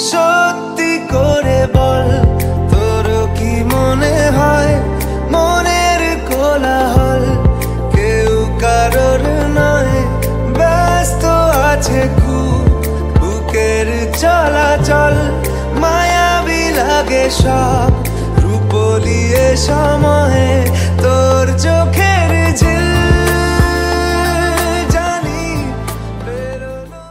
সত্যি করে বল, তোর কি মনে হয় মনের কোলাহল কেউ কারোর নয়, ব্যস্ত আছে খুব বুকের চলাচল, মায়াবী লাগে সব রূপলিয়ে সময়ে তোর চোখের ঝিল জানি বেরোনো।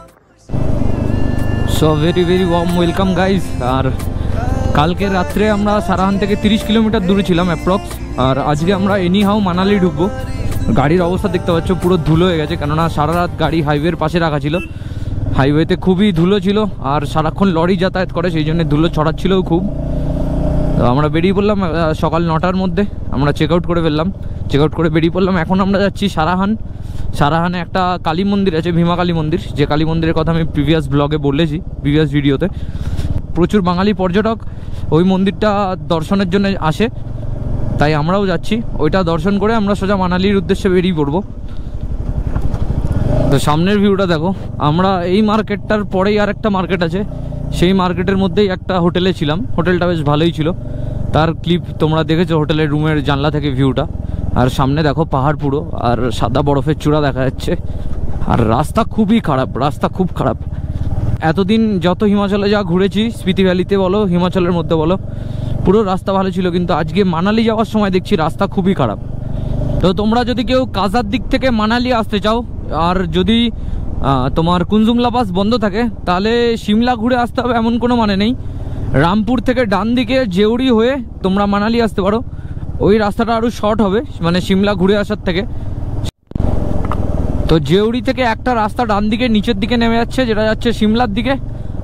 So very very warm welcome guys. আর কালকে রাত্রে আমরা সারাহান থেকে 30 কিলোমিটার দূরে ছিলাম অ্যাপ্রক্স, আর আজকে আমরা এনি হাউ মানালি ঢুকবো। গাড়ির অবস্থা দেখতে পাচ্ছ, পুরো ধুলো হয়ে গেছে, কেননা সারা রাত গাড়ি হাইওয়ের পাশে রাখা ছিল। হাইওয়েতে খুবই ধুলো ছিল, আর সারাক্ষণ লরি যাতায়াত করে, সেই জন্য ধুলো ছড়াচ্ছিলও খুব। তো আমরা বেরিয়ে পড়লাম সকাল 9টার মধ্যে, আমরা চেক আউট করে ফেললাম, চেক আউট করে বেরিয়ে পড়লাম। এখন আমরা যাচ্ছি সারাহান। সারাহানে একটা কালী মন্দির আছে, ভীমা কালী মন্দির, যে কালী মন্দিরের কথা আমি প্রিভিয়াস ব্লগে বলেছি, প্রিভিয়াস ভিডিওতে। প্রচুর বাঙালি পর্যটক ওই মন্দিরটা দর্শনের জন্য আসে, তাই আমরাও যাচ্ছি। ওইটা দর্শন করে আমরা সোজা মানালির উদ্দেশ্যে বেরিয়ে পড়বো। তো সামনের ভিউটা দেখো। আমরা এই মার্কেটটার পরেই আর একটা মার্কেট আছে, সেই মার্কেটের মধ্যেই একটা হোটেলে ছিলাম। হোটেলটা বেশ ভালোই ছিল, তার ক্লিপ তোমরা দেখেছো হোটেলের রুমের জানলা থেকে ভিউটা। আর সামনে দেখো পাহাড় পুরো, আর সাদা বরফের চূড়া দেখা যাচ্ছে। আর রাস্তা খুবই খারাপ, রাস্তা খুব খারাপ। এতদিন যত হিমাচলে যা ঘুরেছি, স্পিতি ভ্যালিতে বলো, হিমাচলের মধ্যে বলো, পুরো রাস্তা ভালো ছিল, কিন্তু আজকে মানালি যাওয়ার সময় দেখছি রাস্তা খুবই খারাপ। তো তোমরা যদি কেউ কাজার দিক থেকে মানালি আসতে চাও, আর যদি তোমার কুঞ্জুংলা পাস বন্ধ থাকে, তাহলে সিমলা ঘুরে আসতে হবে এমন কোনো মানে নেই। রামপুর থেকে ডান দিকে জেউরি হয়ে তোমরা মানালি আসতে পারো। ওই রাস্তাটা আরও শর্ট হবে, মানে সিমলা ঘুরে আসার থেকে। তো জেউরি থেকে একটা রাস্তা ডান দিকে নিচের দিকে নেমে যাচ্ছে, যেটা যাচ্ছে সিমলার দিকে,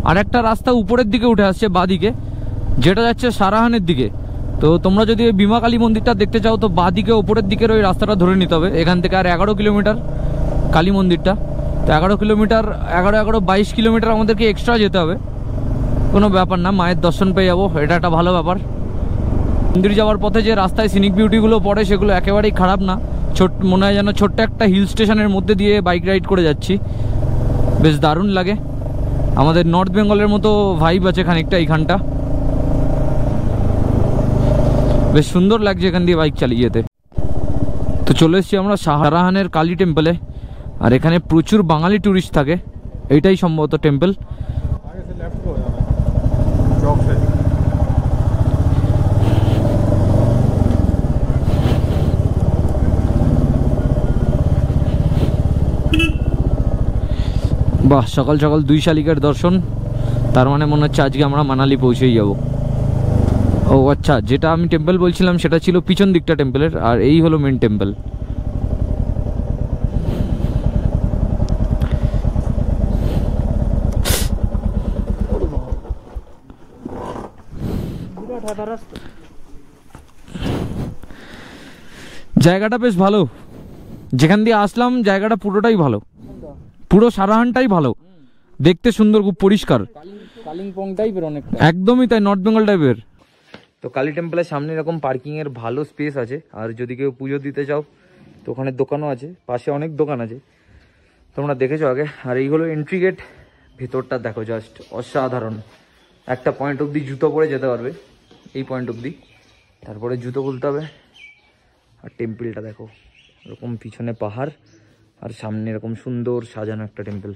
আর একটা রাস্তা উপরের দিকে উঠে আসছে বাঁ দিকে, যেটা যাচ্ছে সারাহানের দিকে। তো তোমরা যদি ভীমা কালী মন্দিরটা দেখতে চাও, তো বাঁ দিকে ওপরের দিকের ওই রাস্তাটা ধরে নিতে হবে। এখান থেকে আর 11 কিলোমিটার কালী মন্দিরটা। তো 11 কিলোমিটার, 22 কিলোমিটার আমাদেরকে এক্সট্রা যেতে হবে। কোনো ব্যাপার না, মায়ের দর্শন পেয়ে যাবো, এটা একটা ভালো ব্যাপার। মন্দির যাওয়ার পথে যে রাস্তায় সিনিক বিউটিগুলো পড়ে, সেগুলো একেবারেই খারাপ না। মনে হয় যেন ছোট্ট একটা হিল স্টেশনের মধ্যে দিয়ে বাইক রাইড করে যাচ্ছি, বেশ দারুণ লাগে। আমাদের নর্থ বেঙ্গলের মতো ভাইব আছে খানিকটা এইখানটা, বেশ সুন্দর লাগছে এখান দিয়ে বাইক চালিয়ে যেতে। তো চলে এসেছি আমরা সারাহানের কালী টেম্পলে, আর এখানে প্রচুর বাঙালি ট্যুরিস্ট থাকে। এইটাই সম্ভবত টেম্পল। বাহ, সকাল সকাল 2 শালিকার দর্শন, তার মানে মনে হচ্ছে আজকে আমরা মানালি পৌঁছেই যাব। ও আচ্ছা, যেটা আমি টেম্পল বলছিলাম সেটা ছিল পিছন দিকটা টেম্পলের, আর এই হলো মেন টেম্পল। জায়গাটা বেশ ভালো, যেখান দিয়ে আসলাম জায়গাটা পুরোটাই ভালো, পুরো সারাহানটাই ভালো, দেখতে সুন্দর, খুব পরিষ্কার, কালিম্পং টাইপের অনেকটা, একদমই তাই, নর্থ বেঙ্গল টাইপের। তো কালী টেম্পলের সামনে এরকম পার্কিং এর ভালো স্পেস আছে, আর যদি কেউ পুজো দিতে চাও তো ওখানে দোকানও আছে, পাশে অনেক দোকান আছে, তোমরা দেখেছো আগে। আর এই হলো এন্ট্রি গেট, ভেতরটা দেখো জাস্ট অসাধারণ। একটা পয়েন্ট অবধি জুতো পরে যেতে পারবে, এই পয়েন্ট অবধি, তারপরে জুতো খুলতে হবে। আর টেম্পলটা দেখো, এরকম পিছনে পাহাড় আর সামনে এরকম সুন্দর সাজানো একটা টেম্পল।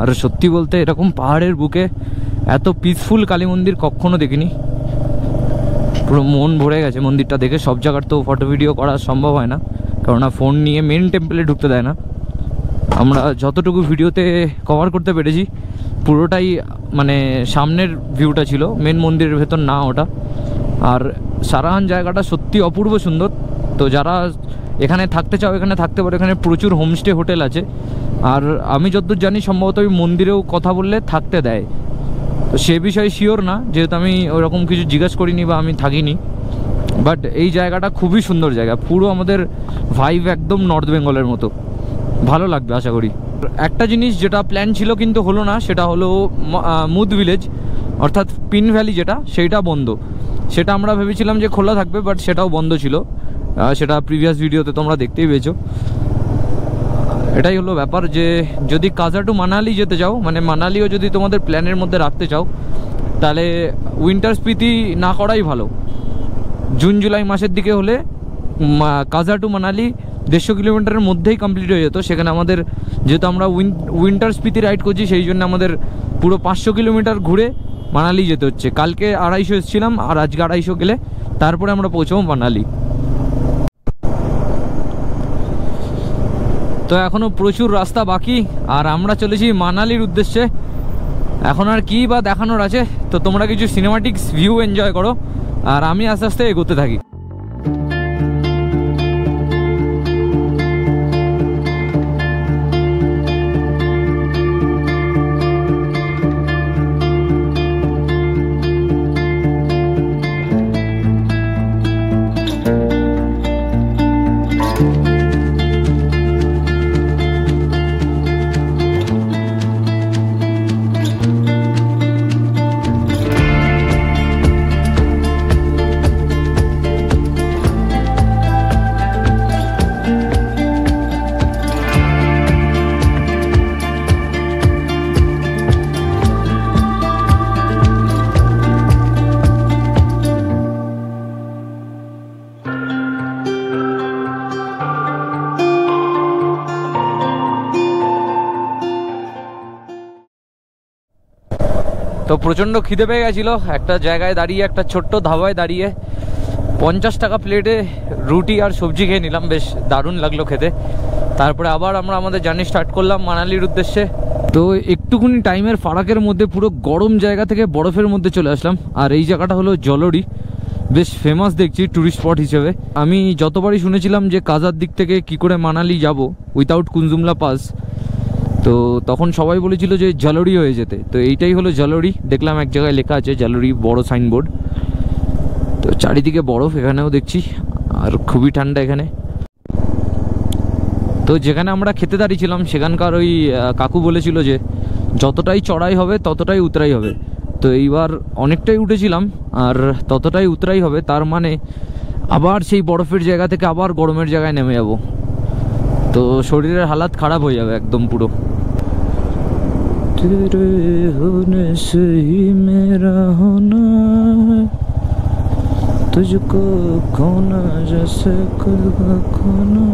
আর সত্যি বলতে এরকম পাহাড়ের বুকে এত পিসফুল কালী মন্দির কখনো দেখিনি। পুরো মন ভরে গেছে মন্দিরটা দেখে। সব জায়গার তো ফটো ভিডিও করা সম্ভব হয় না, কেননা ফোন নিয়ে মেন টেম্পলে ঢুকতে দেয় না। আমরা যতটুকু ভিডিওতে কভার করতে পেরেছি পুরোটাই মানে সামনের ভিউটা ছিল, মেন মন্দিরের ভেতর না ওটা। আর সারাহান জায়গাটা সত্যি অপূর্ব সুন্দর। তো যারা এখানে থাকতে চাও এখানে থাকতে পারো, এখানে প্রচুর হোমস্টে হোটেল আছে। আর আমি যতদূর জানি সম্ভবত ওই মন্দিরেও কথা বললে থাকতে দেয়, তো সে বিষয়ে শিওর না, যেহেতু আমি ওরকম কিছু জিজ্ঞাসা করিনি বা আমি থাকিনি। বাট এই জায়গাটা খুবই সুন্দর জায়গা, পুরো আমাদের ভাইব একদম নর্থ বেঙ্গলের মতো, ভালো লাগবে আশা করি। একটা জিনিস যেটা প্ল্যান ছিল কিন্তু হলো না, সেটা হলো মুদ ভিলেজ অর্থাৎ পিন ভ্যালি যেটা, সেইটা বন্ধ। সেটা আমরা ভেবেছিলাম যে খোলা থাকবে, বাট সেটাও বন্ধ ছিল। সেটা প্রিভিয়াস ভিডিওতে তোমরা দেখতেই পেয়েছো। এটাই হলো ব্যাপার, যে যদি কাজা টু মানালি যেতে চাও, মানে মানালিও যদি তোমাদের প্ল্যানের মধ্যে রাখতে চাও, তাহলে উইন্টার স্পিতি না করাই ভালো। জুন জুলাই মাসের দিকে হলে কাজা টু মানালি 150 কিলোমিটারের মধ্যেই কমপ্লিট হয়ে যেত। সেখানে আমাদের যেহেতু আমরা উইন্টার স্পিতি রাইড করছি, সেই জন্য আমাদের পুরো 500 কিলোমিটার ঘুরে মানালি যেতে হচ্ছে। কালকে 250 এসেছিলাম, আর আজকে 250 গেলে তারপরে আমরা পৌঁছবো মানালি। তো এখনও প্রচুর রাস্তা বাকি, আর আমরা চলেছি মানালির উদ্দেশ্যে। এখন আর কি বা দেখানোর আছে, তো তোমরা কিছু সিনেমাটিক্স ভিউ এনজয় করো, আর আমি আস্তে আস্তে এগোতে থাকি। তো প্রচণ্ড খিদে পেয়ে গেছিলো, একটা জায়গায় দাঁড়িয়ে, একটা ছোট্ট ধাবায় দাঁড়িয়ে 50 টাকা প্লেটে রুটি আর সবজি খেয়ে নিলাম, বেশ দারুণ লাগলো খেতে। তারপরে আবার আমরা আমাদের জার্নি স্টার্ট করলাম মানালির উদ্দেশ্যে। তো একটুখানি টাইমের ফারাকের মধ্যে পুরো গরম জায়গা থেকে বরফের মধ্যে চলে আসলাম। আর এই জায়গাটা হলো জলোরি, বেশ ফেমাস দেখছি ট্যুরিস্ট স্পট হিসেবে। আমি যতবারই শুনেছিলাম যে কাজার দিক থেকে কি করে মানালি যাব উইথাউট কুনজুমলা পাস, তো তখন সবাই বলেছিল যে জালোরি হয়ে যেতে। তো এইটাই হলো জালোরি। দেখলাম এক জায়গায় লেখা আছে জালোরি, বড় সাইনবোর্ড। তো চারিদিকে বরফ এখানেও দেখছি, আর খুবই ঠান্ডা এখানে। তো যেখানে আমরা খেতে দাঁড়িয়েছিলাম সেখানকার ওই কাকু বলেছিল যে যতটাই চড়াই হবে ততটাই উতরাই হবে। তো এইবার অনেকটাই উঠেছিলাম আর ততটাই উতরাই হবে, তার মানে আবার সেই বরফের জায়গা থেকে আবার গরমের জায়গায় নেমে যাব। তো শরীরের হালাত খারাপ হয়ে যাবে একদম পুরো। तेरे होने से ही मेरा होना, तुझको खोना जैसे कल का खोना।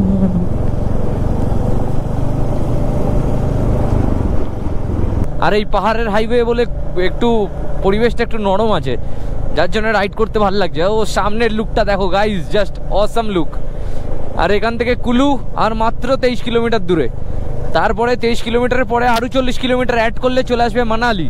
আর এই পাহাড়ের হাইওয়ে বলে একটু পরিবেশটা একটু নরম আছে, যার জন্য রাইড করতে ভালো লাগছে। ও সামনের লুকটা দেখো গাইস, জাস্ট অসাম লুক। আর এখান থেকে কুলু আর মাত্র 23 কিলোমিটার দূরে, তারপরে 23 কিলোমিটারের পরে আরো 40 কিলোমিটার অ্যাড করলে চলে আসবে মানালি।